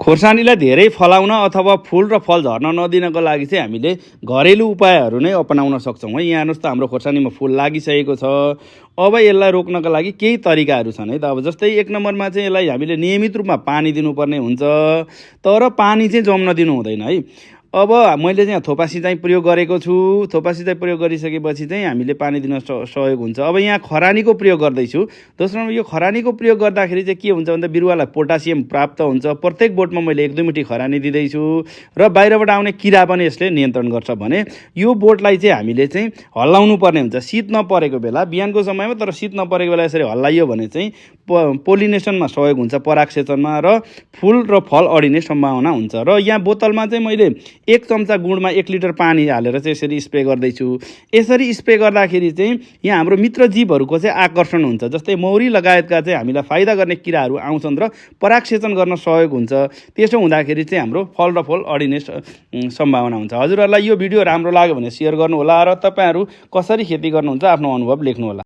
खोर्सानीलाई धेरै फलाउन अथवा फूल र फल झर्न नदिनको लागि चाहिँ हामीले घरेलु उपायहरू नै अपनाउन सक्छौँ है। यहाँ हेर्नुहोस् त हाम्रो खोर्सानीमा फूल लागिसकेको छ। अब यसलाई रोक्नका लागि केही तरिकाहरू छन् है त। अब जस्तै एक नम्बरमा चाहिँ यसलाई हामीले नियमित रूपमा पानी दिनुपर्ने हुन्छ, तर पानी चाहिँ जम्न दिनु हुँदैन है। अब मैले चाहिँ थोपा सिँचाइ प्रयोग गरेको छु। थोपा सिँचाइ प्रयोग गरिसकेपछि चाहिँ हामीले पानी दिन सहयोग हुन्छ। अब यहाँ खरानीको प्रयोग गर्दैछु। दोस्रो यो खरानीको प्रयोग गर्दाखेरि चाहिँ के हुन्छ भन्दा बिरुवालाई पोटासियम प्राप्त हुन्छ। प्रत्येक बोटमा मैले 1-2 मुठी खरानी दिँदैछु र बाहिरबाट आउने किरा पनि यसले नियन्त्रण गर्छ भने यो बोटलाई चाहिँ हामीले चाहिँ हल्लाउनु पर्ने हुन्छ शीत नपरेको बेला, बिहानको समयमा। तर शीत नपरेको बेला यसरी हल्लाइयो भने चाहिँ पोलिनेसनमा सहयोग हुन्छ, परागसेचनमा, र फूल र फल अडिने सम्भावना हुन्छ। र यहाँ बोतलमा चाहिँ मैले 1 चम्चा गुडमा 1 लिटर पानी हालेर चाहिँ यसरी स्प्रे गर्दैछु। यसरी स्प्रे गर्दाखेरि चाहिँ यहाँ हाम्रो मित्र जीवहरूको चाहिँ आकर्षण हुन्छ। जस्तै मौरी लगायतका चाहिँ हामीलाई फाइदा गर्ने किराहरू आउँछन् र परागसेचन गर्न सहयोग हुन्छ। त्यसो हुँदाखेरि चाहिँ हाम्रो फल र फूल अडिने सम्भावना हुन्छ। हजुरहरूलाई यो भिडियो राम्रो लाग्यो भने सेयर गर्नुहोला र तपाईँहरू कसरी खेती गर्नुहुन्छ आफ्नो अनुभव लेख्नुहोला।